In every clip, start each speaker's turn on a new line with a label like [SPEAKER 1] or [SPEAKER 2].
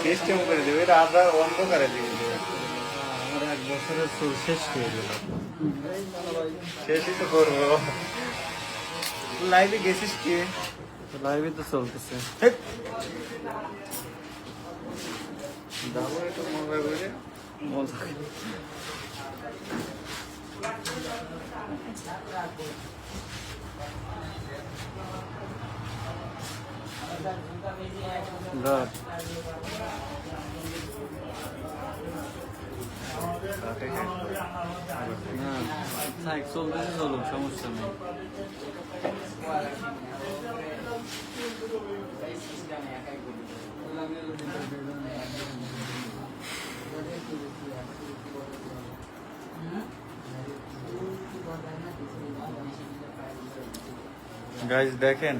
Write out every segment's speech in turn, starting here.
[SPEAKER 1] System করে দেবে, এটা আধা অন্ধকারে দিয়ে দেবে।
[SPEAKER 2] আমার 1 বছরের চুল শেষ হয়ে গেল।
[SPEAKER 1] শেষই তো করবো। লাইভে গেছিস কি?
[SPEAKER 2] লাইভে তো চলতেছে।
[SPEAKER 1] যাবো একটু মজা করে।
[SPEAKER 2] মজা। ধর। না, থাক, চলতেছে, চলুক, সমস্যা নেই।
[SPEAKER 1] গাইজ দেখেন,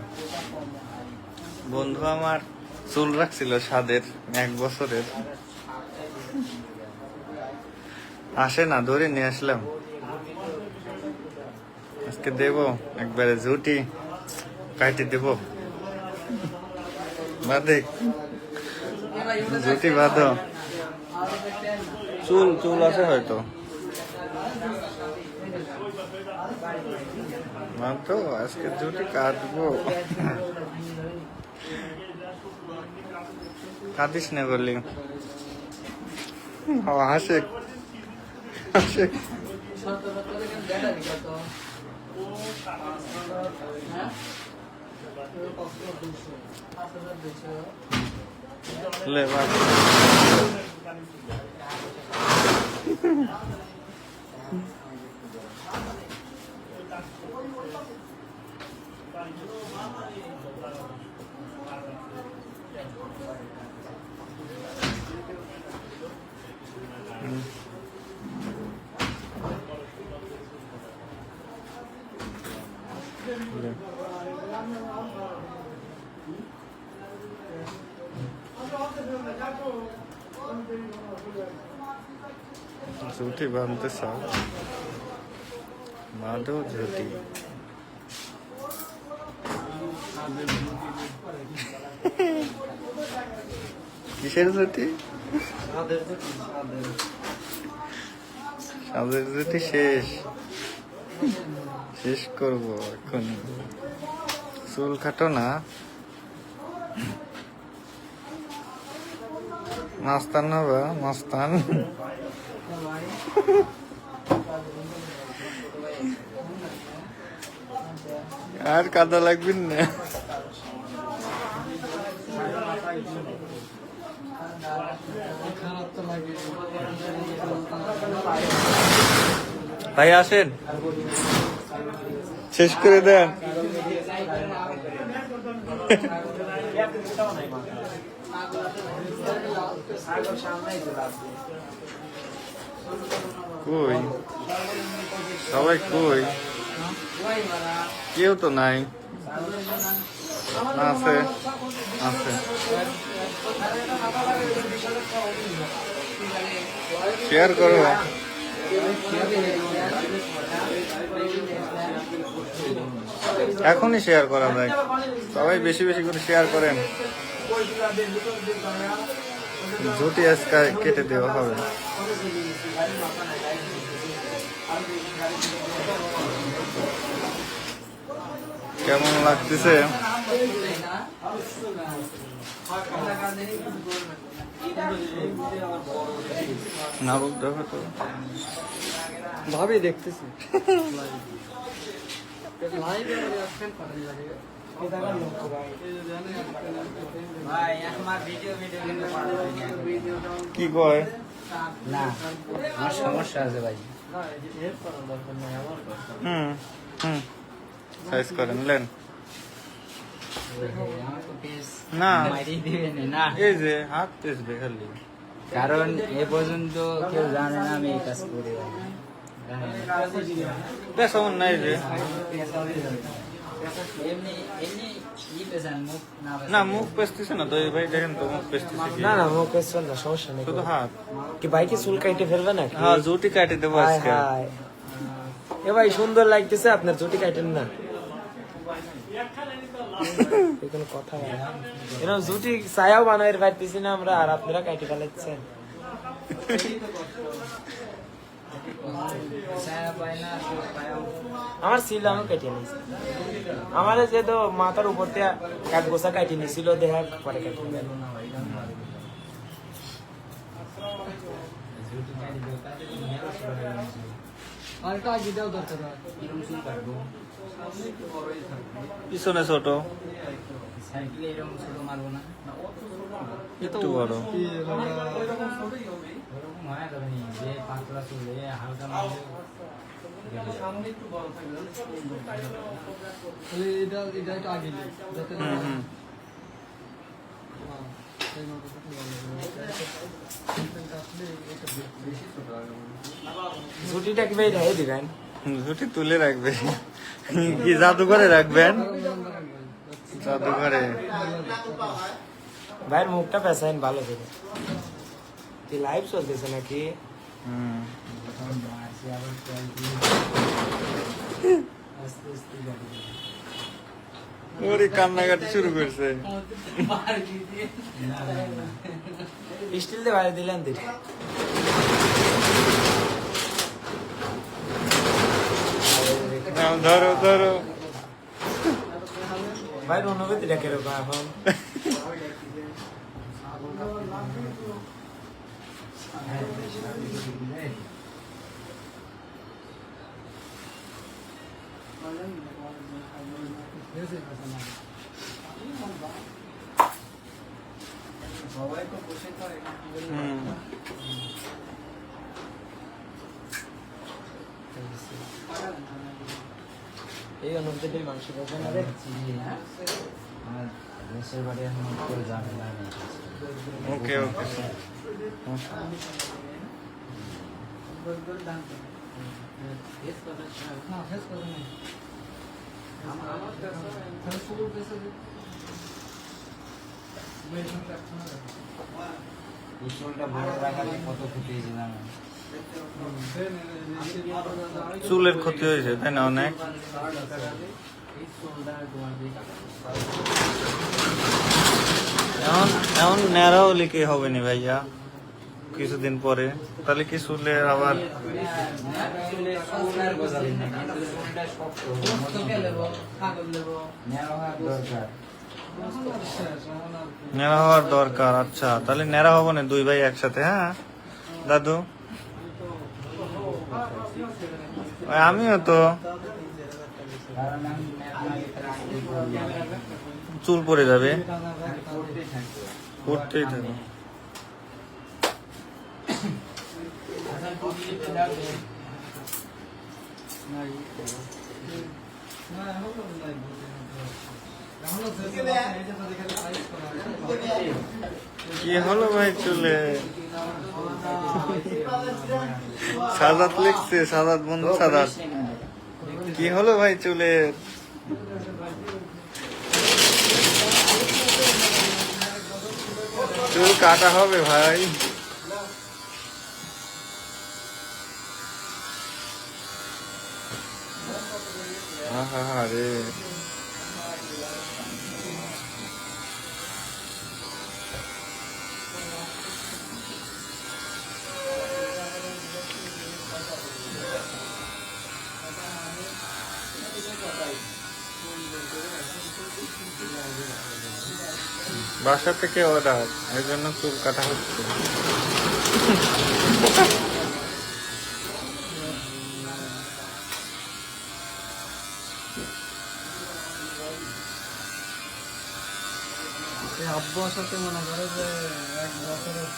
[SPEAKER 1] বন্ধু আমার চুল রাখছিল স্বাদের 1 বছরের, আসে না, ধরে নিয়ে আসলাম। আজকে দেব একবারে ঝুটি কাটি দেব। বাদে ঝুটি বাঁধো, চুল চুল আছে হয়তো, তো আজকে ঝুটি কাটবো। কাটিস না বললি, হাসে হাসে। লে বাদ। ঝুটি বাঁধতে চাও, বাঁধো ঝুটি। কিসের ঝুটি? সাদের ঝুটি শেষ, শেষ করবো এখন। চুল কাটো না, মাস্তান হবে, মাস্তান। আর কাদা লাগবে না। ভাই আসেন, শেষ করে দেন। কই সবাই, কই কেউ তো নাই। আছে আছে, শেয়ার করো। এখনই শেয়ার করা যায়, সবাই বেশি বেশি করে শেয়ার করেন। ঝুটি আজকে কেটে দেওয়া হবে। কেমন লাগতেছে? না রূপ দেখো তো,
[SPEAKER 2] ভাবি দেখতেছি।
[SPEAKER 1] কি কয়?
[SPEAKER 2] না, আমার সমস্যা আছে ভাই।
[SPEAKER 1] হুম হুম, সাইজ করেন, লেন না, এই যে হাত পেছবে খালি।
[SPEAKER 2] কারণ এ পর্যন্ত কেউ জানে না আমি এই কাজ করি।
[SPEAKER 1] পেছন নাই যে, না মুখ পেছতেছে না তো, এই ভাই দেখেন তো, মুখ পেছতেছে কি?
[SPEAKER 3] না না মুখ পেছন না, সমস্যা নেই।
[SPEAKER 1] শুধু হাত।
[SPEAKER 3] কি বাইকে চুল কাটে ফেলবে না?
[SPEAKER 1] হ্যাঁ, জুটি কাটে দেবো
[SPEAKER 3] হায়
[SPEAKER 1] আজকে।
[SPEAKER 3] হায়, এ ভাই সুন্দর লাগতেছে, আপনার জুটি কাটেন না। এই কোনো কথা হয় না। এরকম জুটি ছায়াও বানাইতে পারতেছি না আমরা, আর আপনারা কাইটে ফেলাচ্ছেন। আমার ছিল, আমি কেটে নিয়েছি। আমার যেহেতু মাথার উপর থেকে এক গোছা কাটি নিয়েছিল, দেখার পরে কাটি
[SPEAKER 1] পিছনে ছোট
[SPEAKER 2] সাইকেলে এরকম ছোট মারবো না,
[SPEAKER 1] একটু বড়।
[SPEAKER 2] ওরকম হয় ধরেনি যে পাতলা চুলে হালকা মারলে
[SPEAKER 3] ঝুটিটা কি ভাই ঢাই দিবেন?
[SPEAKER 1] ঝুটি তুলে রাখবে কি জাদুঘরে রাখবেন? জাদুঘরে
[SPEAKER 3] ভাইয়ের মুখটা পেঁচাইন ভালো করে। কি লাইভ চলতেছে নাকি?
[SPEAKER 2] মারছি আবার আস্তে আস্তে যাবে।
[SPEAKER 1] ওরে কান্নাকাটি শুরু করছে।
[SPEAKER 3] স্টিল দিয়ে বাইরে দিলেন দিন।
[SPEAKER 1] নাও, ধরো ধরো।
[SPEAKER 3] ভাইয়ের অনুভূতিটা কিরকম এখন?
[SPEAKER 2] সবাই তো বসে করে
[SPEAKER 3] এই অনুভূতিটাই মানুষ বোঝে না রে।
[SPEAKER 2] আমার দেশের বাড়ি এখন করে যাবে না।
[SPEAKER 1] ওকে ওকে
[SPEAKER 2] চুলটা বড় রাখালে কত ক্ষতি হয়েছে জানো?
[SPEAKER 1] চুলের ক্ষতি হয়েছে তাই না অনেক? এখন এখন ন্যাড়া হলে কি হবে নি ভাইয়া কিছুদিন পরে? তাহলে কি চুলে আবার ন্যাড়া হওয়ার দরকার? আচ্ছা তাহলে ন্যাড়া হবো না দুই ভাই একসাথে। হ্যাঁ দাদু, আমিও তো চুল পড়ে যাবে, পড়তেই থাকো। কি হলো ভাই চুলে? সাদাত লিখছে, সাদাত বন্ধু সাদাত। কি হলো ভাই চুলে? চুল কাটা হবে ভাই। রে বাসা থেকে অর্ডার, এর জন্য চুল কাটা হচ্ছে।
[SPEAKER 2] আব্বুর সাথে মনে করে যে এক বছরের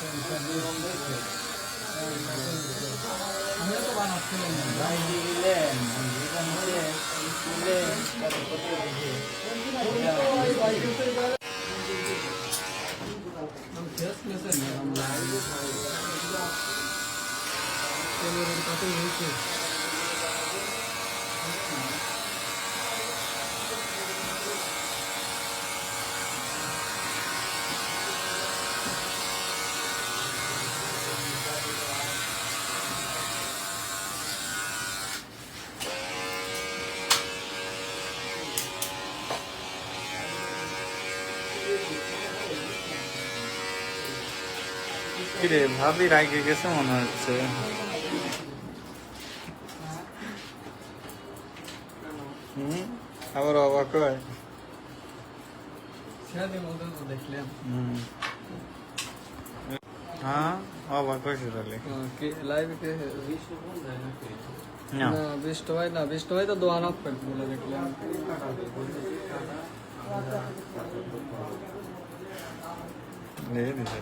[SPEAKER 2] আমিও তো বানাচ্ছিলাম ভাই দিলেন স্কুলে
[SPEAKER 1] কিরে ভাবি রাগে গেছে মনে হচ্ছে। আবার অবাক হয়।
[SPEAKER 2] দেখলাম
[SPEAKER 1] হ্যাঁ অবাক হয়েছে তাহলে।
[SPEAKER 2] লাইভ
[SPEAKER 1] না
[SPEAKER 2] বৃষ্টি হয় না, বৃষ্টি হয় তো দোয়ান অফ করে বলে দেখলাম।
[SPEAKER 1] দিয়ে দিছে।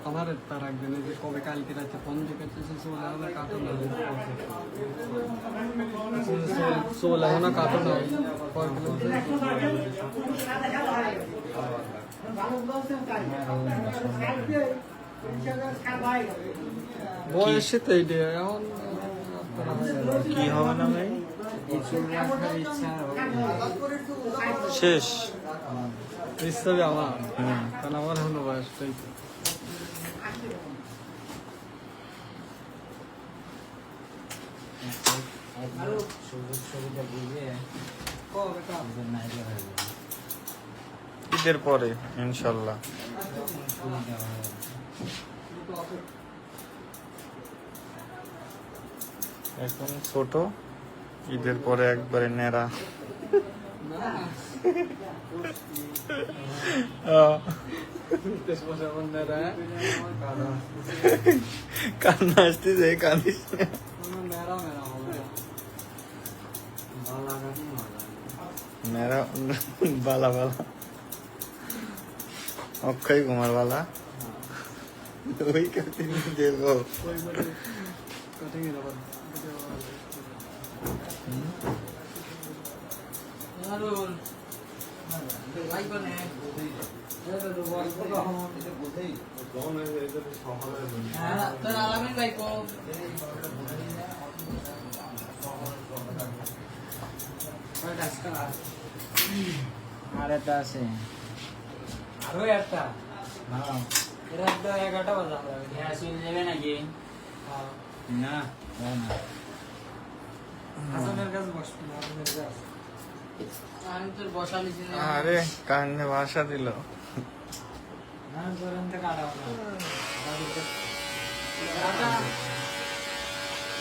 [SPEAKER 2] আমার তার একদিন যে কবে কালকে রাতে ফোন দিকেছে চলে হবে কার্টুন চলে হবে না কার্টুন বয়সে তো এইটা এখন
[SPEAKER 1] কি হবে না ভাই? শেষ।
[SPEAKER 2] ইচ্ছা আমার, কারণ আমার এখন বয়সটাই তো।
[SPEAKER 1] ঈদের পরে ইনশাল্লাহ। এখন ছোট, ঈদের পরে একবারে নেড়া। কান্না আসতেছে, কাঁদিস মেরা বালা বালা অক্ষয় কুমার বালা ওই কাছে দেব।
[SPEAKER 2] আর একটা আছে,
[SPEAKER 3] আরো একটা এটা একটা 11টা বাজে আমরা
[SPEAKER 2] চলে যাবে নাকি? না
[SPEAKER 3] হাসানের কাছে বসবো না, হাসানের কাছে
[SPEAKER 2] আমি তোর বসা নিছি না।
[SPEAKER 1] আরে কান্নে ভাষা দিল।
[SPEAKER 3] না করেন তো কাটা হবে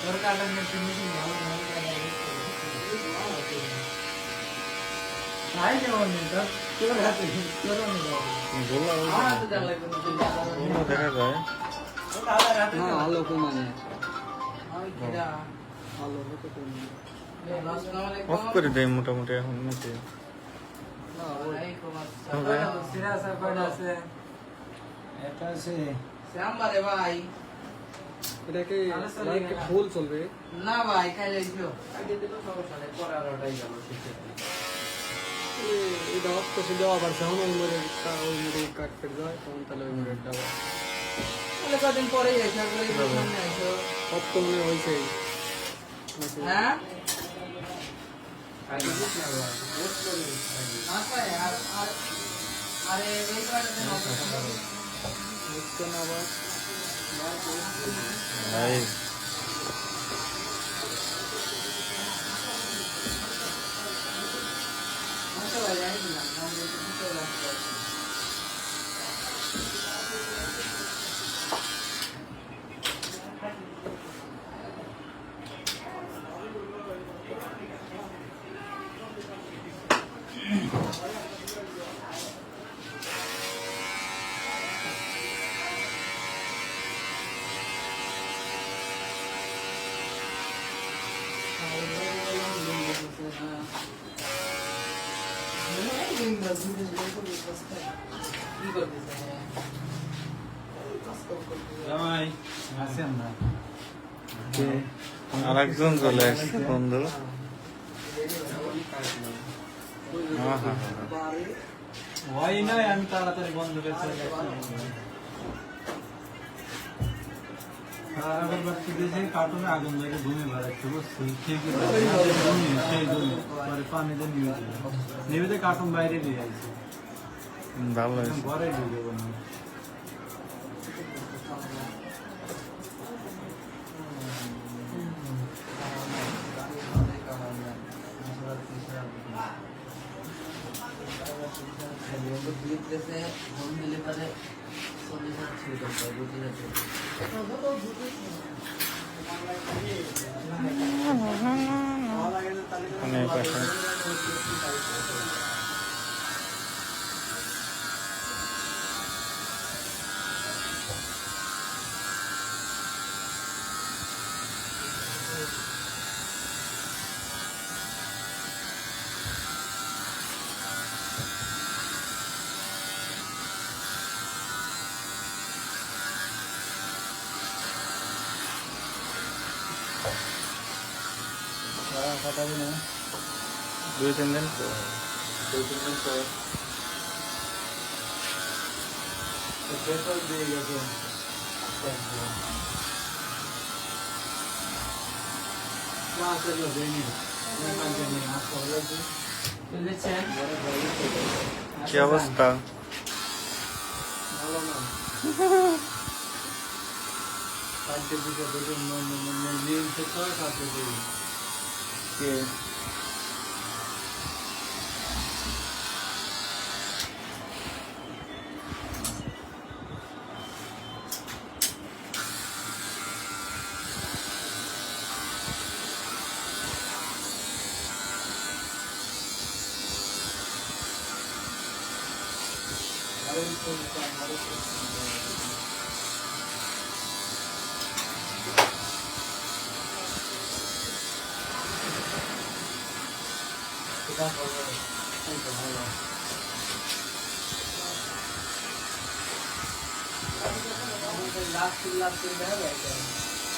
[SPEAKER 3] তোর কাটা নিয়ে তুমি কি ভালো ভালো কাটা নাই যেমন তো তোর হাতে তোর
[SPEAKER 1] দেখা যায়
[SPEAKER 2] আলো কমানে
[SPEAKER 1] অফ করে দেয় মোটামুটি এখন নাকি? হবে।
[SPEAKER 3] এটা আছে
[SPEAKER 2] ভাই এটা কি লাইক ফুল চলবে না ভাই খাইলে দিও এটা অফ করে দেওয়া আবার যখন ওই মোড়ে কাট করে যায় তখন তাহলে ওই মোড়ে দেওয়া তাহলে কদিন পরেই এসে সামনে আইছো অফ তো মনে হইছে হ্যাঁ আরে এই কাটাতে না আবার
[SPEAKER 1] ভাই আর একজন চলে আসছে বন্ধু।
[SPEAKER 3] হয় নাই আমি তাড়াতাড়ি বন্ধ করেছি কার্টুনে আগুন লাগে ধুমে বেড়াচ্ছে বুঝছি ঠিকই সেই জন্য পরে পানিতে নিবে কার্টুন বাইরে দিয়ে যাইছে
[SPEAKER 1] ভালো হয়েছে।
[SPEAKER 3] ঘরে ঢুকে বলুন
[SPEAKER 2] লিখতেছে হোম ডেলিভারি 40,000 ছিল তো বুঝতে যাচ্ছে
[SPEAKER 1] অনেক পাশে
[SPEAKER 3] কাটাবি না
[SPEAKER 1] 2-3 দিন তো
[SPEAKER 3] 2-3 দিন পর পেপার দিয়ে গেছে ক্লাস এলো দেয়নি
[SPEAKER 2] বুঝেছেন
[SPEAKER 1] কি অবস্থা?
[SPEAKER 3] ভালো না কাটতে দিতে দেখুন নিয়ম চেক করে কাটতে দিই
[SPEAKER 1] কে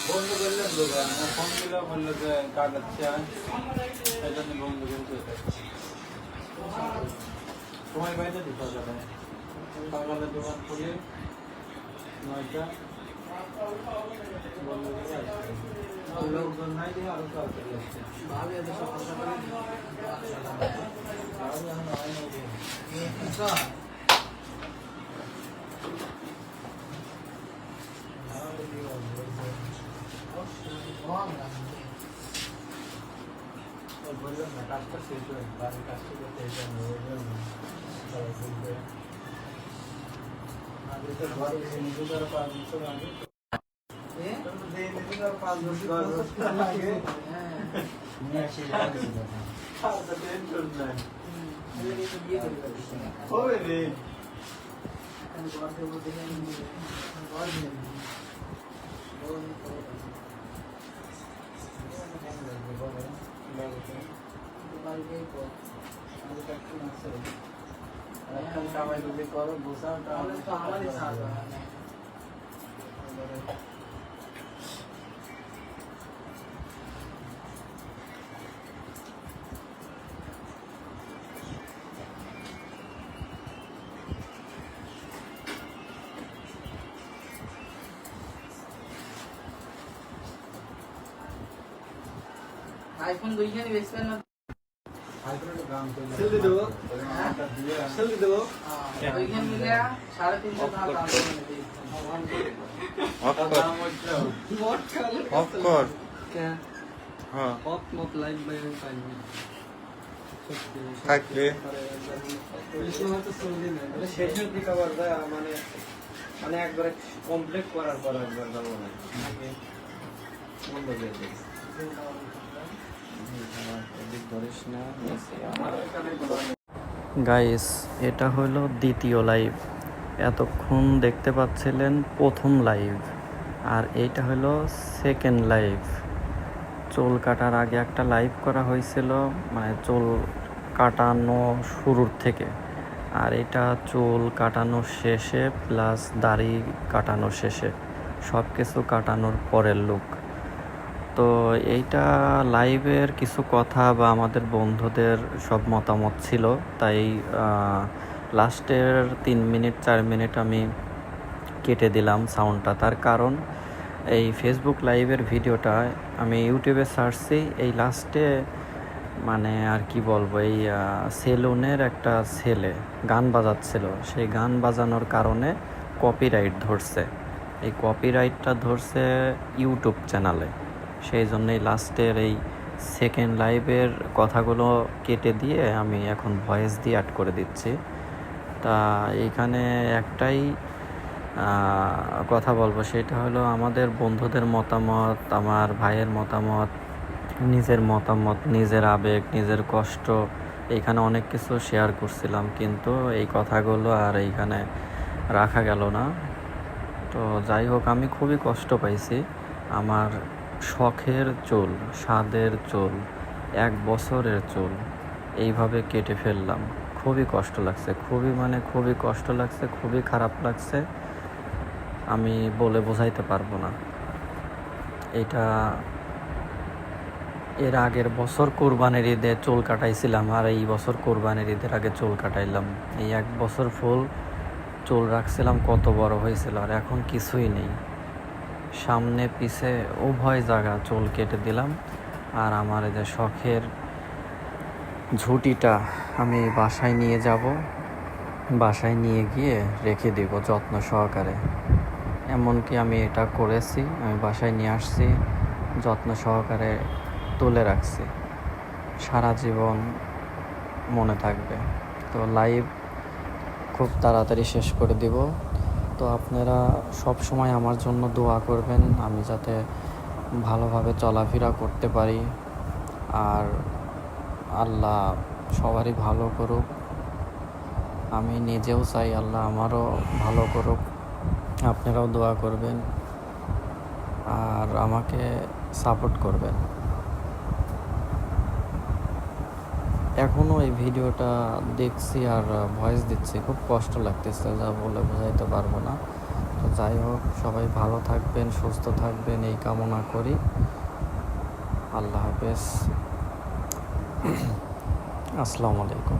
[SPEAKER 3] বন্ধ করলেন দোকান ফোন দিলে বললো যে কাটাচ্ছে এই জন্য বন্ধ করে সময় পাইতে দিতে হবে সকালে দোকান খুলে 9টা বন্ধ করে আসবে লোকজন নাই দিয়ে আরো কাজ চলে আসছে
[SPEAKER 2] ভাবি এত সকাল সকালে
[SPEAKER 3] বললাম না কাজটা শেষ হয়ে বাড়ির কাজটা করতে এটা আগে তো ঘরে নিজে ধরো 5 বছর আগে নিজে ধরো 5 বছর 10 বছর আগে নিয়ে আসি টেনশন নাই হবে রে সবাই যদি করো বসাও তাহলে তো আমারই সাথ
[SPEAKER 2] আইফোন দুইখানে বেচবেন না
[SPEAKER 3] সেলফি দেবো সেলফি দেবো
[SPEAKER 2] দুইখানে মিলে 350 টাকা দাম
[SPEAKER 1] অফ কর অফ কর হ্যাঁ থাকবে
[SPEAKER 3] শেষের দিকে আবার মানে মানে একবারে কমপ্লিট করার পর একবার যাবো না বন্ধ করে দিই
[SPEAKER 1] গাইস এটা হলো দ্বিতীয় লাইভ। এতক্ষণ দেখতে পাচ্ছিলেন প্রথম লাইভ, আর এইটা হলো সেকেন্ড লাইভ। চুল কাটার আগে একটা লাইভ করা হয়েছিল, মানে চুল কাটানো শুরুর থেকে, আর এটা চুল কাটানো শেষে প্লাস দাড়ি কাটানো শেষে, সব কিছু কাটানোর পরের লুক। তো এইটা লাইভের কিছু কথা বা আমাদের বন্ধুদের সব মতামত ছিল, তাই লাস্টের 3 মিনিট 4 মিনিট আমি কেটে দিলাম সাউন্ডটা। তার কারণ এই ফেসবুক লাইভের ভিডিওটা আমি ইউটিউবে সার্চছি, এই লাস্টে মানে আর কি বলবো, এই সেলুনের একটা ছেলে গান বাজাচ্ছিল, সেই গান বাজানোর কারণে কপিরাইট ধরছে। এই কপিরাইটটা ধরছে ইউটিউব চ্যানেলে, সেই জন্যই লাস্টের এই সেকেন্ড লাইভের কথাগুলো কেটে দিয়ে আমি এখন ভয়েস দিয়ে অ্যাড করে দিচ্ছি। তা এইখানে একটাই কথা বলবো, সেটা হলো আমাদের বন্ধুদের মতামত, আমার ভাইয়ের মতামত, নিজের মতামত, নিজের আবেগ, নিজের কষ্ট, এইখানে অনেক কিছু শেয়ার করছিলাম, কিন্তু এই কথাগুলো আর এইখানে রাখা গেল না। তো যাই হোক, আমি খুবই কষ্ট পাইছি। আমার শখের চুল, স্বাদের চুল, 1 বছরের চুল এইভাবে কেটে ফেললাম। খুবই কষ্ট লাগছে, খুবই কষ্ট লাগছে, খুবই খারাপ লাগছে। আমি বলে বোঝাইতে পারবো না। এটা এর আগের বছর কোরবানির ঈদে চুল কাটাইছিলাম, আর এই বছর কোরবানির ঈদের আগে চুল কাটাইলাম। এই 1 বছর ফুল চুল রাখছিলাম, কত বড় হয়েছিল, আর এখন কিছুই নেই। সামনে পিছে উভয় জায়গা চুল কেটে দিলাম। আর আমার এই যে শখের ঝুঁটিটা আমি বাসায় নিয়ে যাব, বাসায় নিয়ে গিয়ে রেখে দিব যত্ন সহকারে। এমনকি আমি এটা করেছি, আমি বাসায় নিয়ে আসছি, যত্ন সহকারে তুলে রাখছি, সারা জীবন মনে থাকবে। তো লাইভ খুব তাড়াতাড়ি শেষ করে দিব। তো আপনারা সব সময় আমার জন্য দোয়া করবেন, আমি যাতে ভালোভাবে চলাফেরা করতে পারি। আর আল্লাহ সবারই ভালো করুক। আমি নিজেও চাই আল্লাহ আমারও ভালো করুক। আপনারাও দোয়া করবেন আর আমাকে সাপোর্ট করবেন। এখনও এই ভিডিওটা দেখছি আর ভয়েস দিচ্ছি, খুব কষ্ট লাগতেছে, যা বলে বোঝাইতে পারবো না। তো যাই হোক, সবাই ভালো থাকবেন, সুস্থ থাকবেন, এই কামনা করি। আল্লাহ হাফেজ। আসসালামু আলাইকুম।